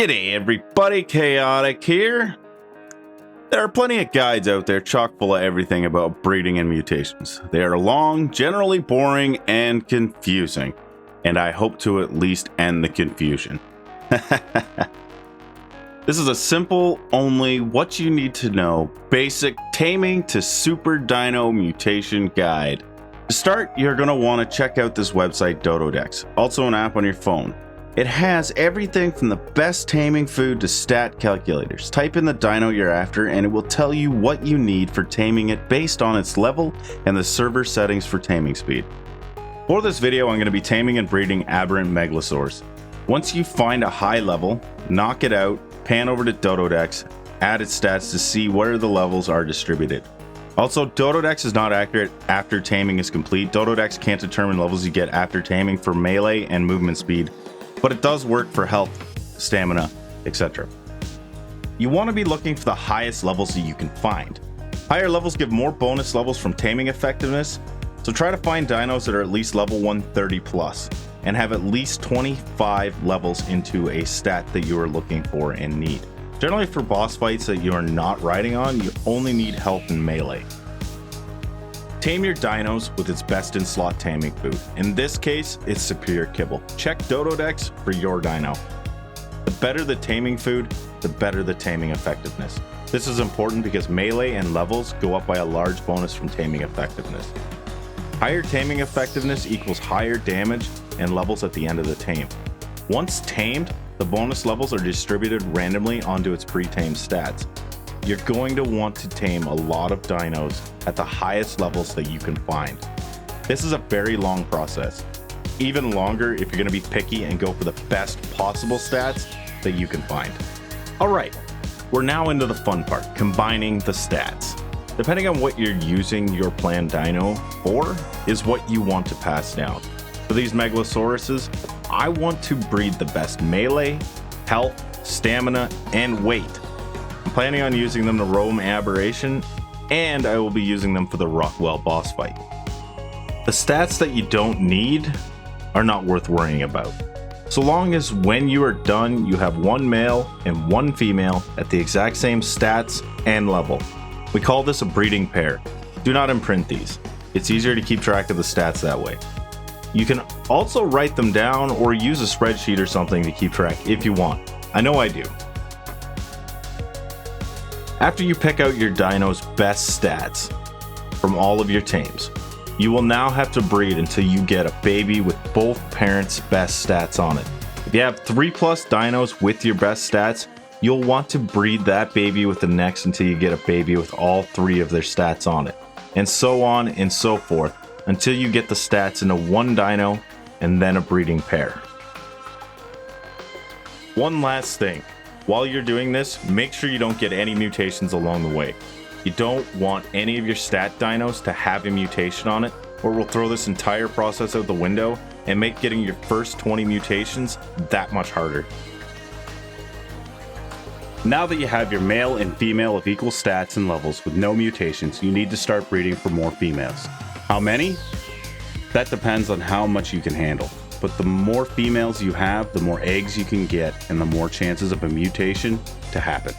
G'day everybody, Chaotic here. There are plenty of guides out there chock full of everything about breeding and mutations. They are long, generally boring, and confusing. And I hope to at least end the confusion. This is a simple, only what you need to know, basic taming to super dino mutation guide. To start, you're going to want to check out this website, Dododex, also an app on your phone. It has everything from the best taming food to stat calculators. Type in the dino you're after and it will tell you what you need for taming it based on its level and the server settings for taming speed. For this video, I'm going to be taming and breeding aberrant megalosaurs. Once you find a high level, knock it out, pan over to Dododex, add its stats to see where the levels are distributed. Also, Dododex is not accurate after taming is complete. Dododex can't determine levels you get after taming for melee and movement speed, but it does work for health, stamina, etc. You want to be looking for the highest levels that you can find. Higher levels give more bonus levels from taming effectiveness, so try to find dinos that are at least level 130 plus and have at least 25 levels into a stat that you are looking for and need. Generally for boss fights that you are not riding on, you only need health and melee. Tame your dinos with its best in slot taming food. In this case, it's superior kibble. Check Dododex for your dino. The better the taming food, the better the taming effectiveness. This is important because melee and levels go up by a large bonus from taming effectiveness. Higher taming effectiveness equals higher damage and levels at the end of the tame. Once tamed, the bonus levels are distributed randomly onto its pre-tamed stats. You're going to want to tame a lot of dinos at the highest levels that you can find. This is a very long process. Even longer if you're going to be picky and go for the best possible stats that you can find. Alright, we're now into the fun part, combining the stats. Depending on what you're using your planned dino for is what you want to pass down. For these megalosauruses, I want to breed the best melee, health, stamina, and weight. I'm planning on using them to roam aberration, and I will be using them for the Rockwell boss fight. The stats that you don't need are not worth worrying about. So long as when you are done, you have one male and one female at the exact same stats and level. We call this a breeding pair. Do not imprint these. It's easier to keep track of the stats that way. You can also write them down or use a spreadsheet or something to keep track if you want. I know I do. After you pick out your dino's best stats from all of your tames, you will now have to breed until you get a baby with both parents' best stats on it. If you have 3+ dinos with your best stats, you'll want to breed that baby with the next until you get a baby with all 3 of their stats on it, and so on and so forth until you get the stats into one dino and then a breeding pair. One last thing. While you're doing this, make sure you don't get any mutations along the way. You don't want any of your stat dinos to have a mutation on it, or we'll throw this entire process out the window and make getting your first 20 mutations that much harder. Now that you have your male and female of equal stats and levels with no mutations, you need to start breeding for more females. How many? That depends on how much you can handle. But the more females you have, the more eggs you can get and the more chances of a mutation to happen.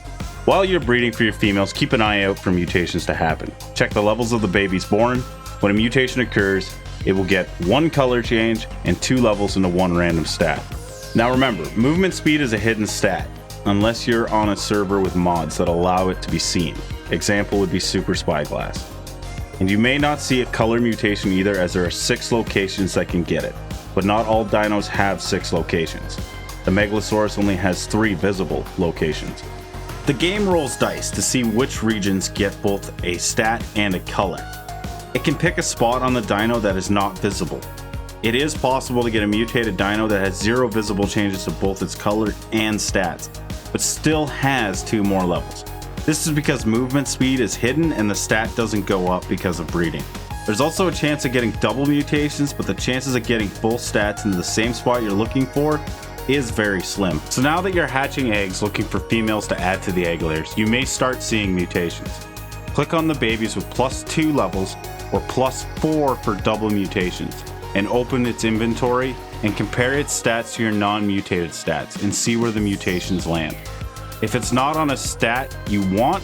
While you're breeding for your females, keep an eye out for mutations to happen. Check the levels of the babies born. When a mutation occurs, it will get 1 color change and 2 levels into 1 random stat. Now remember, movement speed is a hidden stat, unless you're on a server with mods that allow it to be seen. Example would be Super Spyglass. And you may not see a color mutation either, as there are 6 locations that can get it. But not all dinos have 6 locations. The Megalosaurus only has 3 visible locations. The game rolls dice to see which regions get both a stat and a color. It can pick a spot on the dino that is not visible. It is possible to get a mutated dino that has 0 visible changes to both its color and stats, but still has 2 more levels. This is because movement speed is hidden and the stat doesn't go up because of breeding. There's also a chance of getting double mutations, but the chances of getting full stats into the same spot you're looking for is very slim. So now that you're hatching eggs looking for females to add to the egg layers, you may start seeing mutations. Click on the babies with +2 levels or +4 for double mutations and open its inventory and compare its stats to your non-mutated stats and see where the mutations land. If it's not on a stat you want,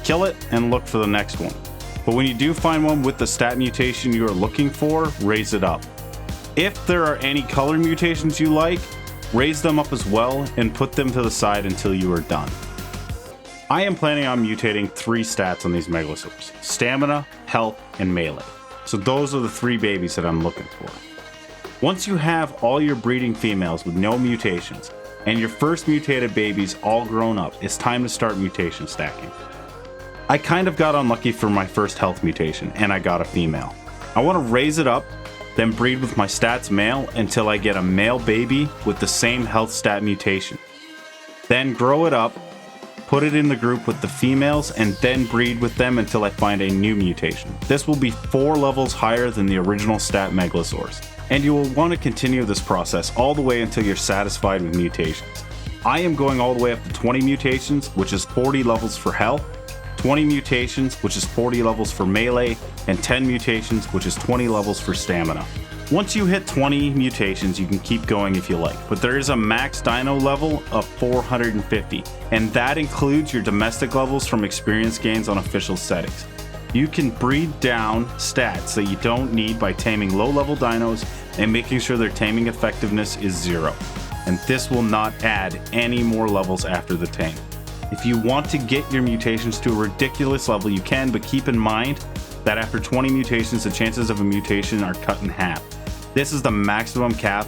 kill it and look for the next one. But when you do find one with the stat mutation you are looking for, raise it up. If there are any color mutations you like, raise them up as well and put them to the side until you are done. I am planning on mutating 3 stats on these Megalosaurs: stamina, health, and melee. So those are the 3 babies that I'm looking for. Once you have all your breeding females with no mutations, and your first mutated babies all grown up, it's time to start mutation stacking. I kind of got unlucky for my first health mutation, and I got a female. I want to raise it up, then breed with my stats male until I get a male baby with the same health stat mutation. Then grow it up, put it in the group with the females, and then breed with them until I find a new mutation. This will be 4 levels higher than the original stat Megalosaurs, and you will want to continue this process all the way until you're satisfied with mutations. I am going all the way up to 20 mutations, which is 40 levels for health, 20 mutations, which is 40 levels for melee, and 10 mutations, which is 20 levels for stamina. Once you hit 20 mutations, you can keep going if you like, but there is a max dino level of 450, and that includes your domestic levels from experience gains on official settings. You can breed down stats that you don't need by taming low-level dinos and making sure their taming effectiveness is 0, and this will not add any more levels after the tame. If you want to get your mutations to a ridiculous level, you can, but keep in mind that after 20 mutations, the chances of a mutation are cut in half. This is the maximum cap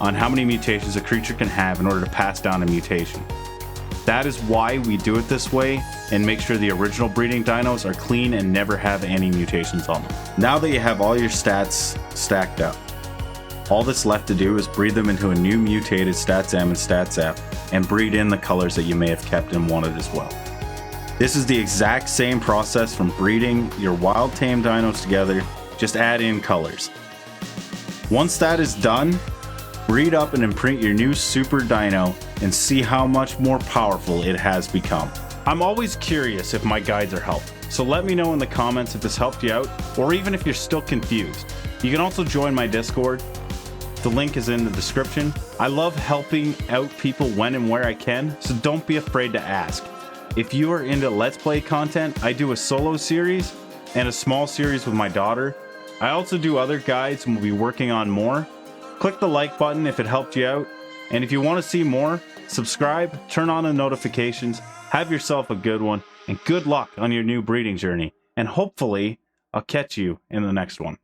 on how many mutations a creature can have in order to pass down a mutation. That is why we do it this way and make sure the original breeding dinos are clean and never have any mutations on them. Now that you have all your stats stacked up, all that's left to do is breed them into a new mutated Stats M and Stats F and breed in the colors that you may have kept and wanted as well. This is the exact same process from breeding your wild tame dinos together, just add in colors. Once that is done, breed up and imprint your new super dino and see how much more powerful it has become. I'm always curious if my guides are helpful, so let me know in the comments if this helped you out, or even if you're still confused. You can also join my Discord. The link is in the description. I love helping out people when and where I can, so don't be afraid to ask. If you are into Let's Play content, I do a solo series and a small series with my daughter. I also do other guides and we'll be working on more. Click the like button if it helped you out. And if you want to see more, subscribe, turn on the notifications, have yourself a good one, and good luck on your new breeding journey. And hopefully, I'll catch you in the next one.